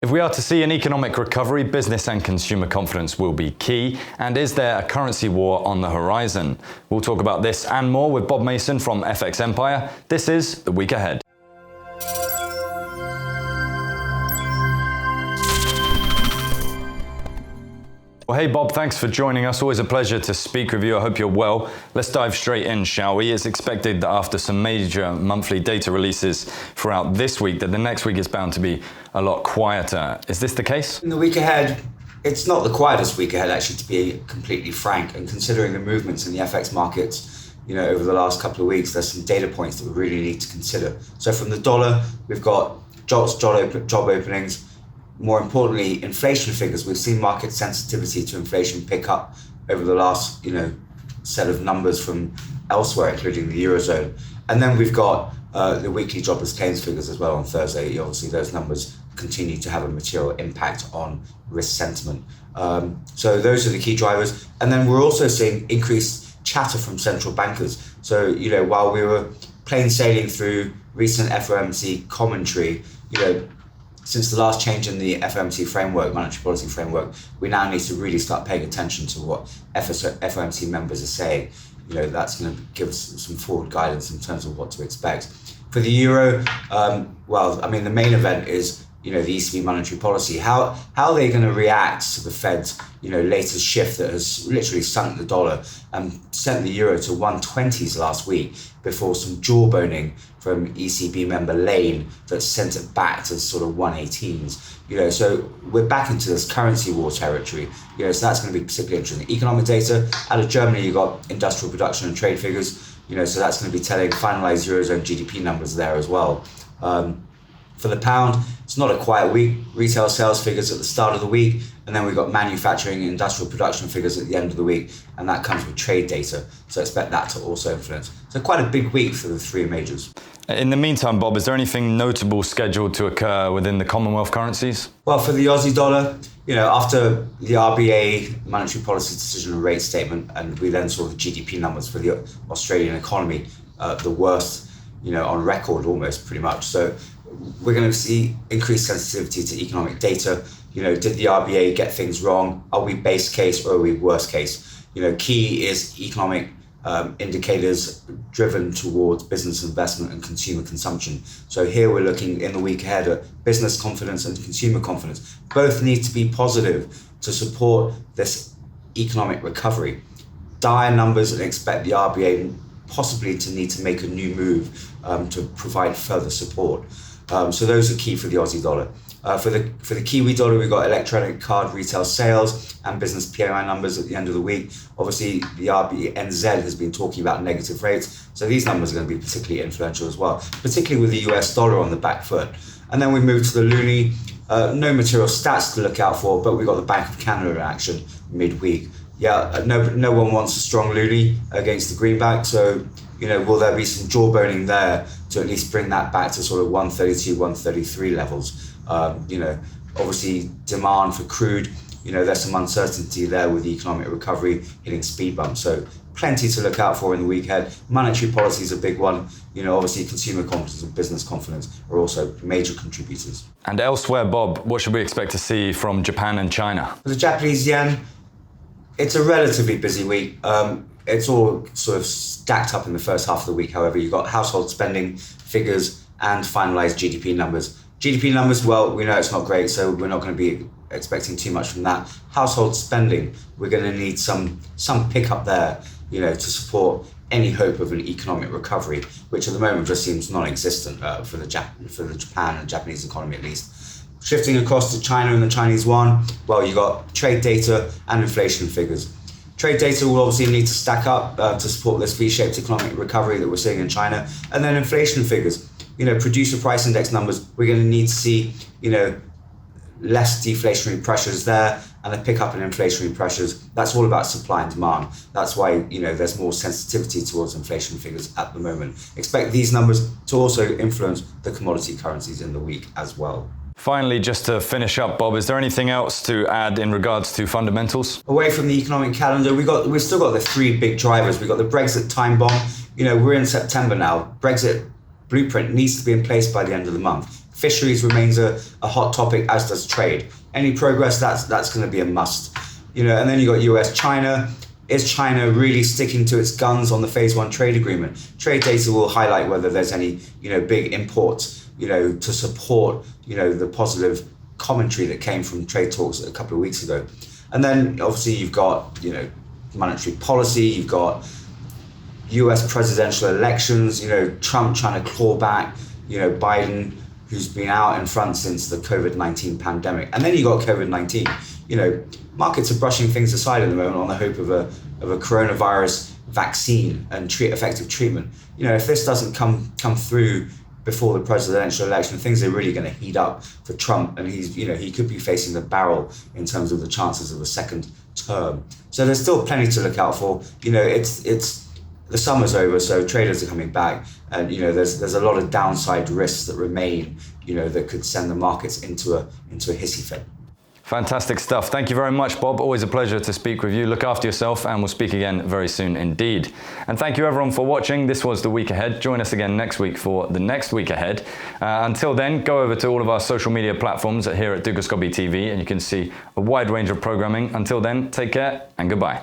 If we are to see an economic recovery, business and consumer confidence will be key. And is there a currency war on the horizon? We'll talk about this and more with Bob Mason from FX Empire. This is The Week Ahead. Well, hey Bob, thanks for joining us. Always a pleasure to speak with you. I hope you're well. Let's dive straight in, shall we? It's expected that after some major monthly data releases throughout this week, that the next week is bound to be a lot quieter. Is this the case? In the week ahead, it's not the quietest week ahead, actually, to be completely frank. And considering the movements in the FX markets, over the last couple of weeks, there's some data points that we really need to consider. So from the dollar, we've got job openings. More importantly, inflation figures. We've seen market sensitivity to inflation pick up over the last, set of numbers from elsewhere, including the Eurozone. And then we've got the weekly jobless claims figures as well on Thursday. Obviously, those numbers continue to have a material impact on risk sentiment. So those are the key drivers. And then we're also seeing increased chatter from central bankers. So, while we were plain sailing through recent FOMC commentary, since the last change in the FOMC framework, monetary policy framework, we now need to really start paying attention to what FOMC members are saying. That's going to give us some forward guidance in terms of what to expect. For the euro, the main event is, the ECB monetary policy. How are they going to react to the Fed's, latest shift that has literally sunk the dollar and sent the euro to 120s last week before some jawboning from ECB member Lane that sent it back to sort of 118s. So we're back into this currency war territory. So that's going to be particularly interesting. Economic data out of Germany, you've got industrial production and trade figures. So that's going to be telling finalized Eurozone GDP numbers there as well. For the pound, it's not a quiet week. Retail sales figures at the start of the week, and then we've got manufacturing and industrial production figures at the end of the week, and that comes with trade data. So expect that to also influence. So quite a big week for the three majors. In the meantime, Bob, is there anything notable scheduled to occur within the Commonwealth currencies? Well, for the Aussie dollar, after the RBA monetary policy decision and rate statement, and we then saw the GDP numbers for the Australian economy, the worst, on record almost pretty much. So we're going to see increased sensitivity to economic data. Did the RBA get things wrong? Are we base case or are we worst case? Key is economic indicators driven towards business investment and consumer consumption. So here we're looking in the week ahead at business confidence and consumer confidence. Both need to be positive to support this economic recovery. Dire numbers and expect the RBA possibly to need to make a new move to provide further support. So those are key for the Aussie dollar. For the Kiwi dollar, we've got electronic card retail sales and business PMI numbers at the end of the week. Obviously, the RBNZ has been talking about negative rates, so these numbers are going to be particularly influential as well, particularly with the US dollar on the back foot. And then we move to the loonie. No material stats to look out for, but we've got the Bank of Canada in action midweek. No one wants a strong loonie against the greenback, so will there be some jawboning there to at least bring that back to sort of 132, 133 levels? Obviously demand for crude, there's some uncertainty there with the economic recovery hitting speed bumps. So plenty to look out for in the week ahead. Monetary policy is a big one. Obviously consumer confidence and business confidence are also major contributors. And elsewhere, Bob, what should we expect to see from Japan and China? For the Japanese yen, it's a relatively busy week. It's all sort of stacked up in the first half of the week. However, you've got household spending figures and finalized GDP numbers. GDP numbers, well, we know it's not great, so we're not going to be expecting too much from that. Household spending, we're going to need some pickup there, to support any hope of an economic recovery, which at the moment just seems non-existent for the Japan and Japanese economy at least. Shifting across to China and the Chinese yuan, well, you got trade data and inflation figures. Trade data will obviously need to stack up to support this V-shaped economic recovery that we're seeing in China. And then inflation figures, producer price index numbers, we're going to need to see, less deflationary pressures there and a pickup in inflationary pressures. That's all about supply and demand. That's why, there's more sensitivity towards inflation figures at the moment. Expect these numbers to also influence the commodity currencies in the week as well. Finally, just to finish up, Bob, is there anything else to add in regards to fundamentals? Away from the economic calendar, we've still got the three big drivers. We've got the Brexit time bomb. We're in September now. Brexit blueprint needs to be in place by the end of the month. Fisheries remains a hot topic, as does trade. Any progress, that's going to be a must. And then you got US, China. Is China really sticking to its guns on the phase one trade agreement? Trade data will highlight whether there's any, big imports, to support, the positive commentary that came from trade talks a couple of weeks ago. And then obviously you've got, monetary policy, you've got US presidential elections, Trump trying to claw back, Biden, who's been out in front since the COVID-19 pandemic. And then you got COVID-19. Markets are brushing things aside at the moment on the hope of a coronavirus vaccine and effective treatment. If this doesn't come through before the presidential election, things are really going to heat up for Trump, and he could be facing the barrel in terms of the chances of a second term. So there's still plenty to look out for. It's the summer's over, so traders are coming back, and there's a lot of downside risks that remain, that could send the markets into a hissy fit. Fantastic stuff. Thank you very much, Bob. Always a pleasure to speak with you. Look after yourself, and we'll speak again very soon indeed. And thank you everyone for watching. This was The Week Ahead. Join us again next week for the next week ahead. Until then, go over to all of our social media platforms here at Dukascopy TV, and you can see a wide range of programming. Until then, take care and goodbye.